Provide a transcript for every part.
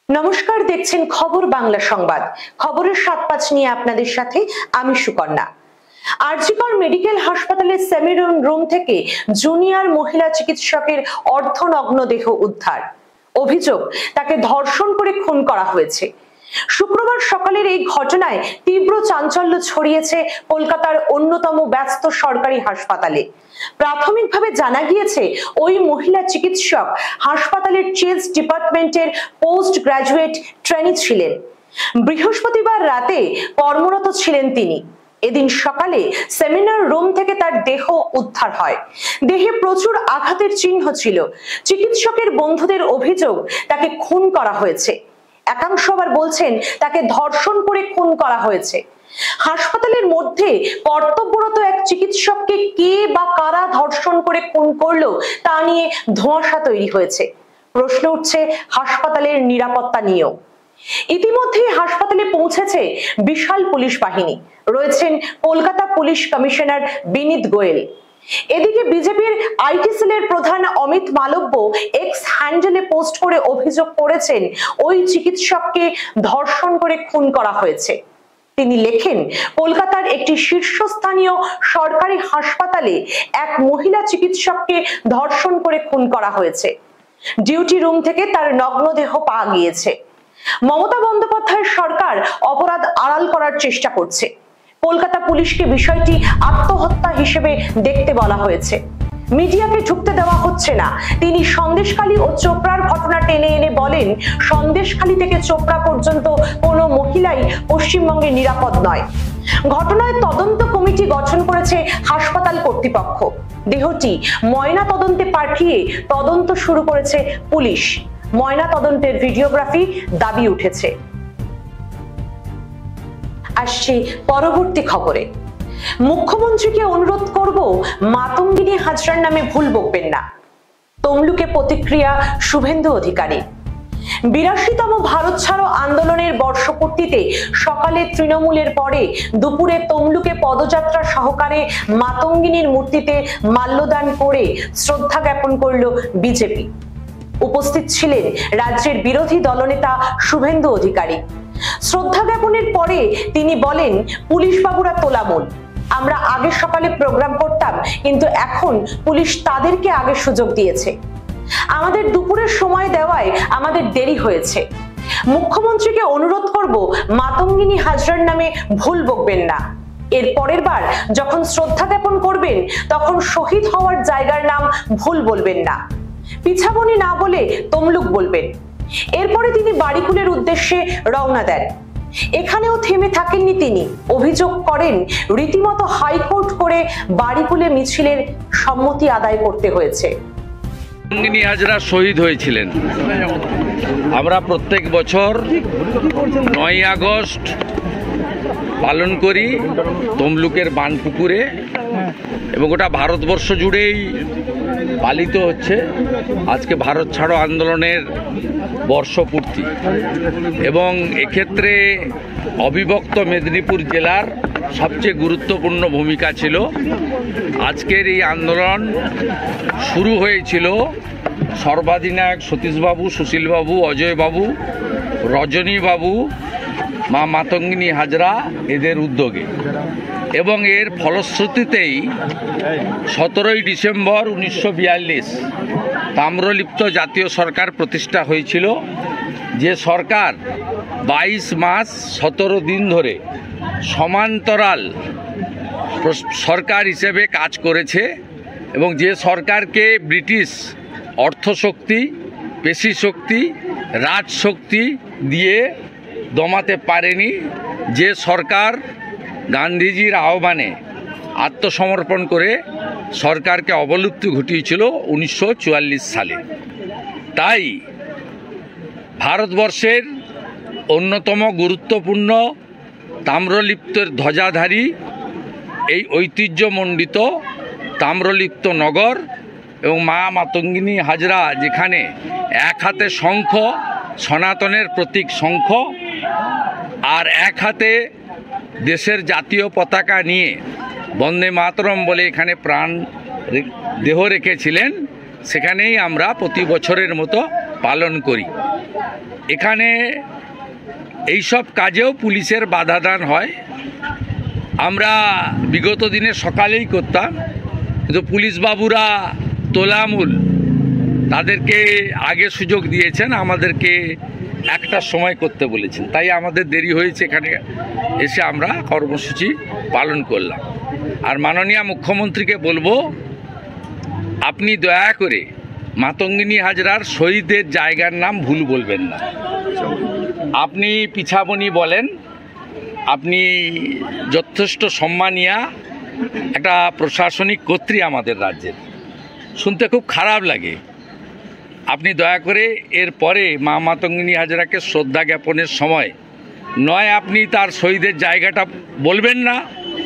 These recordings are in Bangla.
নমস্কার, দেখছেন খবর বাংলা সংবাদ। খবরের ৭-৫ নিয়ে আপনাদের সাথে আমি সুকন্যা। আর.জি. কর মেডিকেল হাসপাতালের সেমিনার রুম থেকে জুনিয়র মহিলা চিকিৎসকের অর্ধনগ্ন দেহ উদ্ধার। অভিযোগ, তাকে ধর্ষণ করে খুন করা হয়েছে। শুক্রবার সকালের এই ঘটনায় তীব্র চাঞ্চল্য ছড়িয়েছে কলকাতার অন্যতম ব্যস্ত সরকারি হাসপাতালে। প্রাথমিকভাবে জানা গিয়েছে, ওই মহিলা চিকিৎসক হাসপাতালের চেস্ট ডিপার্টমেন্টের পোস্ট গ্রাজুয়েট ট্রেনি ছিলেন। বৃহস্পতিবার রাতে কর্মরত ছিলেন তিনি। এদিন সকালে সেমিনার রুম থেকে তার দেহ উদ্ধার হয়। দেহে প্রচুর আঘাতের চিহ্ন ছিল। চিকিৎসকের বন্ধুদের অভিযোগ, তাকে খুন করা হয়েছে। একাংশ আবার বলছেন, তাকে ধর্ষণ করে খুন করা হয়েছে। হাসপাতালের মধ্যে কর্তব্যরত এক চিকিৎসককে কে বা কারা ধর্ষণ করে খুন করলো তা নিয়ে ধোঁয়াশা তৈরি হয়েছে। প্রশ্ন উঠছে হাসপাতালের নিরাপত্তা নিয়েও। ইতিমধ্যে হাসপাতালে পৌঁছেছে বিশাল পুলিশ বাহিনী। রয়েছেন কলকাতা পুলিশ কমিশনার বিনীত গোয়েল। এদিকে বিজেপির আইটি সেলের প্রধান অমিত মালব্য এক্স হ্যান্ডেলে পোস্ট করে অভিযোগ করেছেন, ওই চিকিৎসককে ধর্ষণ করে খুন করা হয়েছে। তিনি লেখেন, কলকাতার একটি শীর্ষস্থানীয় সরকারি হাসপাতালে এক মহিলা চিকিৎসককে ধর্ষণ করে খুন করা হয়েছে। ডিউটি রুম থেকে তার নগ্ন দেহ পাওয়া গিয়েছে। মমতা বন্দ্যোপাধ্যায়ের সরকার অপরাধ আড়াল করার চেষ্টা করছে। কলকাতা পুলিশকে বিষয়টি আত্মহত্যা হিসেবে দেখতে বলা হয়েছে। মিডিয়াকে ঢুকতে দেওয়া হচ্ছে না। তিনি সন্দেশখালী ও চোপড়ার ঘটনা টেনে এনে বলেন, সন্দেশখালী থেকে চোপড়া পর্যন্ত কোনো মহিলাই পশ্চিমবঙ্গে নিরাপদ নয়। ঘটনায় তদন্ত কমিটি গঠন করেছে হাসপাতাল কর্তৃপক্ষ। দেহটি ময়না তদন্তে পাঠিয়ে তদন্ত শুরু করেছে পুলিশ। ময়না তদন্তের ভিডিওগ্রাফি দাবি উঠেছে। আসছে পরবর্তী খবরে। মুখ্যমন্ত্রীকে অনুরোধ করব, মাতঙ্গিনী হাজরার নামে ভুল বকবেন না। তমলুকে প্রতিক্রিয়া শুভেন্দু অধিকারী। ৮২তম ভারত ছাড়ো আন্দোলনের বর্ষপূর্তিতে সকালে তৃণমূলের পরে দুপুরে তমলুকে পদযাত্রা সহকারে মাতঙ্গিনীর মূর্তিতে মাল্যদান করে শ্রদ্ধা জ্ঞাপন করল বিজেপি। উপস্থিত ছিলেন রাজ্যের বিরোধী দলনেতা শুভেন্দু অধিকারী। শ্রদ্ধা জ্ঞাপনের পরে তিনি বলেন, পুলিশ বাবুরা তোলামূল। আমরা আগে সকালে প্রোগ্রাম করতাম, কিন্তু এখন পুলিশ তাদেরকে আগে সুযোগ দিয়েছে। আমাদের দুপুরের সময় দেওয়ায় আমাদের দেরি হয়েছে। মুখ্যমন্ত্রীকে অনুরোধ করব, মাতঙ্গিনী হাজরার নামে ভুল বকবেন না। এর পরের বার যখন শ্রদ্ধা জ্ঞাপন করবেন, তখন শহীদ হওয়ার জায়গার নাম ভুল বলবেন না। পিছাবনি না বলে তমলুক বলবেন। এরপরে তিনি বাড়িকুলের উদ্দেশ্যে রওনা দেন। এখানেও থেমে থাকেননি তিনি। অভিযোগ করেন, রীতিমতো হাইকোর্ট করে বাড়িকুলে মিছিলের সম্মতি আদায় করতে হয়েছে। মাতঙ্গিনী হাজরা শহীদ হয়েছিলেন। আমরা প্রত্যেক বছর ৯ই আগস্ট পালন করি তমলুকের বানপুকুরে, এবং গোটা ভারতবর্ষ জুড়েই পালিত হচ্ছে। আজকে ভারত ছাড়ো আন্দোলনের বর্ষপূর্তি, এবং এক্ষেত্রে অবিভক্ত মেদিনীপুর জেলার সবচেয়ে গুরুত্বপূর্ণ ভূমিকা ছিল। আজকের এই আন্দোলন শুরু হয়েছিল সর্বাধিনায়ক সতীশবাবু, সুশীলবাবু, অজয়বাবু, রজনীবাবু, মা মাতঙ্গিনী হাজরা এদের উদ্যোগে, এবং এর ফলশ্রুতিতেই ১৭ই ডিসেম্বর ১৯৪২ তাম্রলিপ্ত জাতীয় সরকার প্রতিষ্ঠা হয়েছিল। যে সরকার ২২ মাস ১৭ দিন ধরে সমান্তরাল সরকার হিসেবে কাজ করেছে, এবং যে সরকারকে ব্রিটিশ অর্থশক্তি, পেশিশক্তি, রাজশক্তি দিয়ে দমাতে পারেনি, যে সরকার গান্ধীজির আহ্বানে আত্মসমর্পণ করে সরকারকে অবলুপ্তি ঘটিয়েছিল ১৯৪৪ সালে। তাই ভারতবর্ষের অন্যতম গুরুত্বপূর্ণ তাম্রলিপ্তের ধ্বজাধারী এই ঐতিহ্যমণ্ডিত তাম্রলিপ্ত নগর, এবং মা মাতঙ্গিনী হাজরা যেখানে এক হাতে শঙ্খ, সনাতনের প্রতীক শঙ্খ, আর এক হাতে দেশের জাতীয় পতাকা নিয়ে বন্দে মাতরম বলে এখানে প্রাণ দেহ রেখেছিলেন, সেখানেই আমরা প্রতি বছরের মতো পালন করি। এখানে এইসব কাজেও পুলিশের বাধাদান হয়। আমরা বিগত দিনে সকালেই করতাম, কিন্তু পুলিশ বাবুরা তোলামূল তাদেরকে আগে সুযোগ দিয়েছেন, আমাদেরকে একটা সময় করতে বলেছেন, তাই আমাদের দেরি হয়েছে। এখানে এসে আমরা কর্মসূচি পালন করলাম। আর মাননীয় মুখ্যমন্ত্রীকে বলবো, আপনি দয়া করে মাতঙ্গিনী হাজরার শহীদের জায়গার নাম ভুল বলবেন না। আপনি পিছাবনি বলেন, আপনি যথেষ্ট সম্মানীয়া একটা প্রশাসনিক কর্ত্রী আমাদের রাজ্যের, শুনতে খুব খারাপ লাগে। আপনি দয়া করে এরপরে মা মাতঙ্গিনী হাজরাকে শ্রদ্ধা জ্ঞাপনের সময় নয় আপনি তার শহীদের জায়গাটা বলবেন না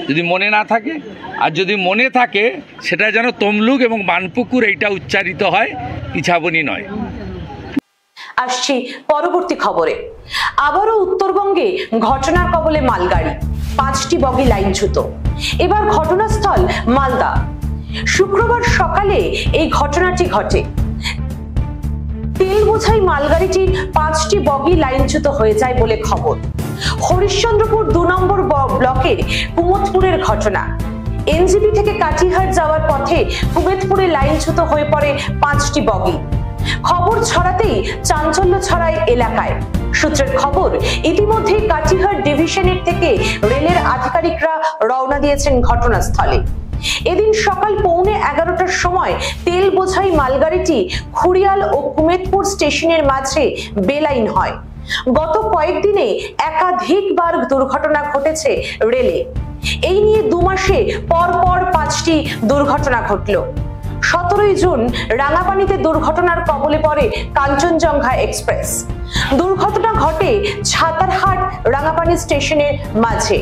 যদি মনে না থাকে, আর যদি মনে থাকে সেটা যেন তমলুক এবং বানপুকুর এইটা উচ্চারিত হয়, পিছাবনি নয়। আসছি পরবর্তী খবরে। আবারও উত্তরবঙ্গে ঘটনার কবলে মালগাড়ি, 5টি বগি লাইনচ্যুত। এবার ঘটনাস্থল মালদা। শুক্রবার সকালে এই ঘটনাটি ঘটে। তেল বোঝাই মালগাড়িটির 5টি বগি লাইনচ্যুত হয়ে যায় বলে খবর। হরিশ্চন্দ্রপুর 2 নম্বর ব্লকের কুমতপুরের ঘটনা। এনজিপি থেকে কাটিহার যাওয়ার পথে কুমেতপুরে লাইনচ্যুত হয়ে পড়ে 5টি বগি। খবর ছড়াতেই চাঞ্চল্য ছড়ায় এলাকায়। সূত্রের খবর, ইতিমধ্যে কাটিহার ডিভিশনের থেকে রেলের আধিকারিকরা রওনা দিয়েছেন ঘটনাস্থলে। এদিন সকাল 11:15টার সময় তেল বোঝাই মালগাড়িটি খুড়িয়াল ও কুমেতপুর স্টেশনের মাঝে বেলাইন হয়। গত কয়েকদিনে একাধিকবার দুর্ঘটনা ঘটেছে রেলে। এই নিয়ে 2 মাসে পরপর 5টি দুর্ঘটনা ঘটল। 17 জুন রাঙাপানিতে দুর্ঘটনার কবলে পড়ে কাঞ্চনজঙ্ঘা এক্সপ্রেস। দুর্ঘটনা ঘটে ছাতারহাট রাঙাপানি স্টেশনের মাঝে।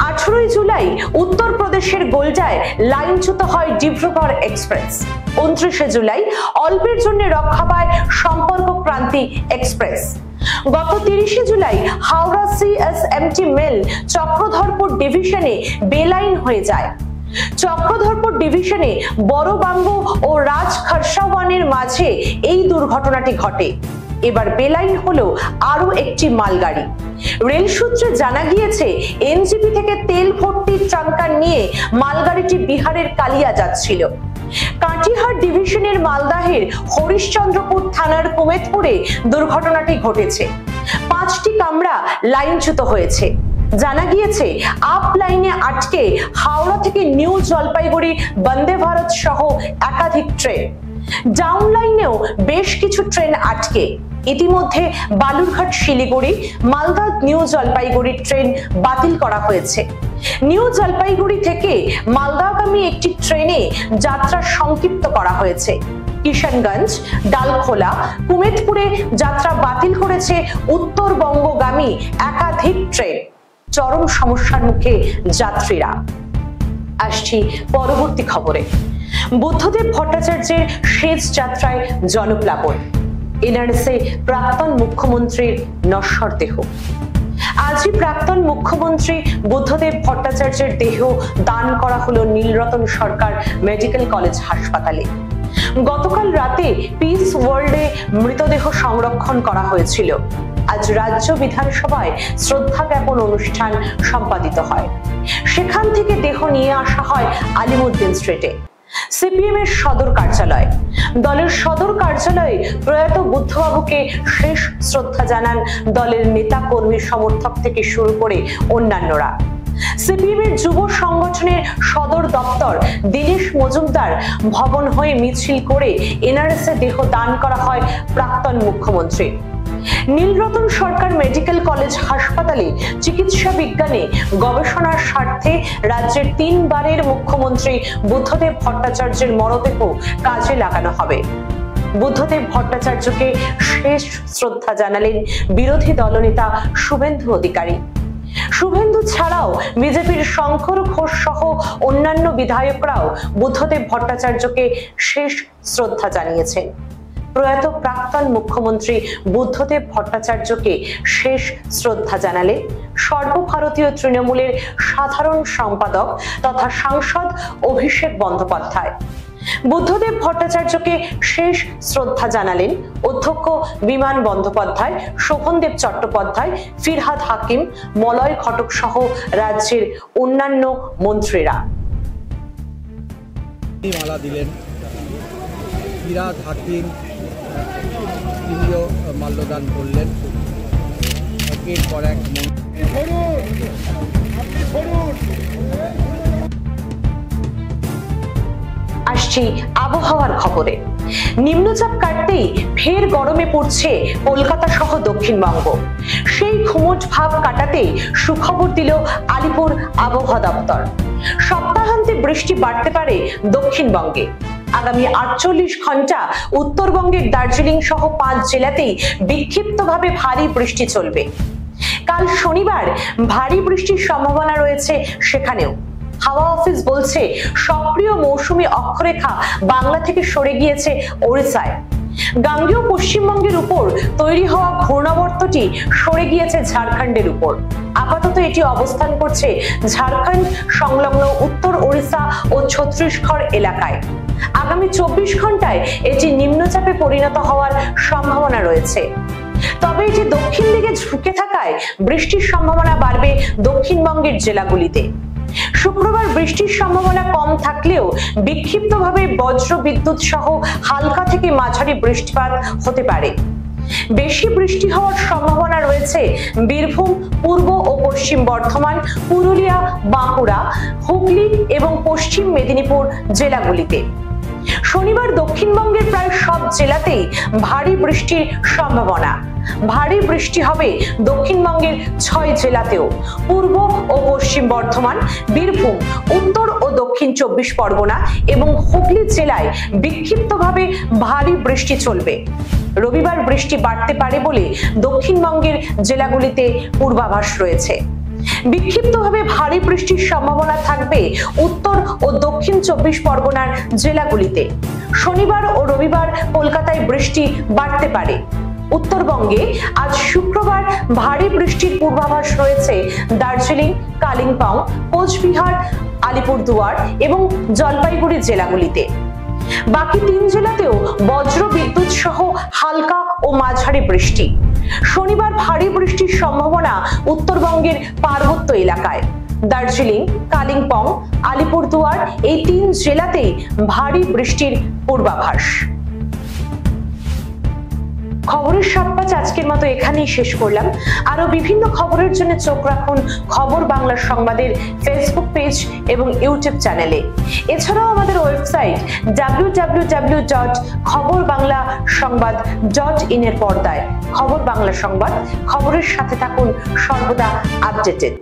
18 জুলাই উত্তরপ্রদেশের গোলজায় লাইনচ্যুত হয় ডিব্রুগড় এক্সপ্রেস। 29 জুলাই অল্পের জন্য রক্ষা পায় সম্পর্ক ক্রান্তি এক্সপ্রেস। গত 30 জুলাই হাওড়া সিএসএমটি মেল চক্রধরপুর ডিভিশনে বেলাইন হয়ে যায়। চক্রধরপুর ডিভিশনে বড়বাঙ্গু ও রাজ খরসাওয়ানের মাঝে এই দুর্ঘটনাটি ঘটে। এবার বেলাইন হলো আরো একটি মালগাড়ি। রেল সূত্রে জানা গিয়েছে, এনজিপি থেকে তেল ভর্তি ট্রাঙ্কার নিয়ে মালগাড়িটি বিহারের কালিয়া যাচ্ছিল। কাটিহার ডিভিশনের মালদাহের হরিশ্চন্দ্রপুর থানার কুমেতপুরে দুর্ঘটনাটি ঘটেছে। 5টি কামরা লাইনচ্যুত হয়েছে। জানা গিয়েছে, আপ লাইনে আটকে হাওড়া থেকে নিউ জলপাইগুড়ি বন্দে ভারত সহ একাধিক ট্রেন। ডাউন লাইনেও বেশ কিছু ট্রেন আটকে। ইতিমধ্যে বালুরঘাট শিলিগুড়ি, মালদা নিউ জলপাইগুড়ি ট্রেন বাতিল করা হয়েছে। নিউ জলপাইগুড়ি থেকে মালদাগামী একটি ট্রেনে যাত্রা সংক্ষিপ্ত করা হয়েছে। কিষানগঞ্জ, ডালখোলা, কুমেতপুরে যাত্রা বাতিল করেছে উত্তরবঙ্গগামী একাধিক ট্রেন। চরম সমস্যার মুখে যাত্রীরা। আসছি পরবর্তী খবরে। বুদ্ধদেব ভট্টাচার্যের শেষ যাত্রায় জনপ্লাবন। এনআরএসে প্রাক্তন মুখ্যমন্ত্রীর নশ্বর দেহ। আজই প্রাক্তন মুখ্যমন্ত্রী বুদ্ধদেব ভট্টাচার্যের দেহ দান করা হলো নীলরতন সরকার মেডিকেল কলেজ হাসপাতালে। গতকাল রাতে পিস ওয়ার্ল্ডে মৃতদেহ সংরক্ষণ করা হয়েছিল। আজ রাজ্য বিধানসভায় শ্রদ্ধা জ্ঞাপন অনুষ্ঠান সম্পাদিত হয়। সেখান থেকে দেহ নিয়ে আসা হয় আলিমুদ্দিন স্ট্রিটে। সিপিএম এর সদর কার্যালয়। দলের সদর কার্যালয়ে প্রয়াত বুদ্ধবাবুকে শেষ শ্রদ্ধা জানান দলের নেতা কর্মী সমর্থক থেকে শুরু করে অন্যান্যরা। সিপিএম এর যুব সংগঠনের সদর দপ্তর দিনেশ মজুমদার ভবন হয়ে মিছিল করে এনআরএস এ দেহ দান করা হয় প্রাক্তন মুখ্যমন্ত্রী। নীলরতন সরকার মেডিকেল কলেজ হাসপাতালে চিকিৎসা বিজ্ঞানে গবেষণার স্বার্থে রাজ্যের 3 বারের মুখ্যমন্ত্রী বুদ্ধদেব ভট্টাচার্যের মরদেহ কাজে লাগানো হবে। বুদ্ধদেব ভট্টাচার্যকে শেষ শ্রদ্ধা জানালেন বিরোধী দলনেতা শুভেন্দু অধিকারী। শুভেন্দু ছাড়াও বিজেপির শঙ্কর ঘোষ সহ অন্যান্য বিধায়করাও বুদ্ধদেব ভট্টাচার্যকে শেষ শ্রদ্ধা জানিয়েছেন। প্রয়াত প্রাক্তন মুখ্যমন্ত্রী বুদ্ধদেব ভট্টাচার্যকে শেষ শ্রদ্ধা জানালে সর্বভারতীয় তৃণমূলের সাধারণ সম্পাদক তথা সাংসদ অভিষেক বন্দ্যোপাধ্যায়। বুদ্ধদেব ভট্টাচার্যকে শেষ শ্রদ্ধা জানালেন অধ্যক্ষ বিমান বন্দ্যোপাধ্যায়, শোভনদেব চট্টোপাধ্যায়, ফিরহাদ হাকিম, মলয় ঘটক সহ রাজ্যের অন্যান্য মন্ত্রীরা। মালা দিলেন ফিরহাদ হাকিম, তিনিও মাল্যদান করলেন। একের পর এক আসছি আবহাওয়ার খবরে। নিম্নচাপ কাটতেই ফের গরমে পড়ছে কলকাতা সহ দক্ষিণবঙ্গ। সেই ঘুমট ভাব কাটাতে সুখবর দিল আলিপুর আবহাওয়া দপ্তর। সপ্তাহান্তে বৃষ্টি বাড়তে পারে দক্ষিণবঙ্গে। আগামী 48 ঘন্টা উত্তরবঙ্গের দার্জিলিং সহ 5 জেলাতেই বিক্ষিপ্তভাবে ভারী বৃষ্টি চলবে। কাল শনিবার ভারী বৃষ্টির সম্ভাবনা রয়েছে সেখানেও। হাওয়া অফিস বলছে সক্রিয় মৌসুমী অক্ষরেখা বাংলা থেকে সরে গিয়েছে ওড়িশায়। গাঙ্গেয় পশ্চিমবঙ্গের উপর তৈরি হওয়া ঘূর্ণাবর্তটি সরে গিয়েছে ঝাড়খণ্ডের উপর। আপাতত এটি অবস্থান করছে ঝাড়খণ্ড সংলগ্ন উত্তর ওড়িশা ও ছত্তিশগড় এলাকায়। আগামী 24 ঘন্টায় এটি নিম্নচাপে পরিণত হওয়ার সম্ভাবনা রয়েছে। তবে এটি দক্ষিণ দিকে ঝুঁকে থাকায় বৃষ্টির সম্ভাবনা বাড়বে দক্ষিণবঙ্গের জেলাগুলিতে। শুক্রবার বৃষ্টির সম্ভাবনা কম থাকলেও বিক্ষিপ্তভাবে বজ্র বিদ্যুৎ সহ হালকা থেকে মাঝারি বৃষ্টিপাত হতে পারে। বেশি বৃষ্টি হওয়ার সম্ভাবনা রয়েছে বীরভূম, পূর্ব ও পশ্চিম বর্ধমান, পুরুলিয়া, বাঁকুড়া, হুগলি এবং পশ্চিম মেদিনীপুর জেলাগুলিতে। শনিবার দক্ষিণবঙ্গের প্রায় সব জেলাতেই ভারী বৃষ্টির সম্ভাবনা। ভারী বৃষ্টি হবে দক্ষিণবঙ্গের 6 জেলাতেও। পূর্ব ও পশ্চিম বর্ধমান, বীরভূম, উত্তর ও দক্ষিণ 24 পরগনা এবং হুগলি জেলায় বিক্ষিপ্তভাবে ভারী বৃষ্টি চলবে। রবিবার বৃষ্টি বাড়তে পারে বলে দক্ষিণবঙ্গের জেলাগুলিতে পূর্বাভাস রয়েছে। বিক্ষিপ্তভাবে ভারী বৃষ্টির সম্ভাবনা থাকবে উত্তর ও দক্ষিণ 24 পরগনার জেলাগুলিতে। শনিবার ও রবিবার কলকাতায় বৃষ্টি বাড়তে পারে। উত্তরবঙ্গে আজ শুক্রবার ভারী বৃষ্টির পূর্বাভাস রয়েছে দার্জিলিং, কালিম্পং, কোচবিহার, আলিপুরদুয়ার এবং জলপাইগুড়ি জেলাগুলিতে। বাকি 3 জেলাতেও বজ্র বিদ্যুৎ সহ হালকা ও মাঝারি বৃষ্টি। শনিবার ভারী বৃষ্টির সম্ভাবনা উত্তরবঙ্গের পার্বত্য এলাকায়। দার্জিলিং, কালিম্পং, আলিপুরদুয়ার এই 3 জেলাতেই ভারী বৃষ্টির পূর্বাভাস। খবরের 7 আজকের মতো এখানেই শেষ করলাম। আরো বিভিন্ন খবরের জন্য চোখ রাখুন খবর বাংলা সংবাদের ফেসবুক পেজ এবং ইউটিউব চ্যানেলে। এছাড়াও আমাদের ওয়েবসাইট www.খবরবাংলাসংবাদ.in এর পর্দায় খবর বাংলা সংবাদ, খবরের সাথে থাকুন সর্বদা আপডেটেড।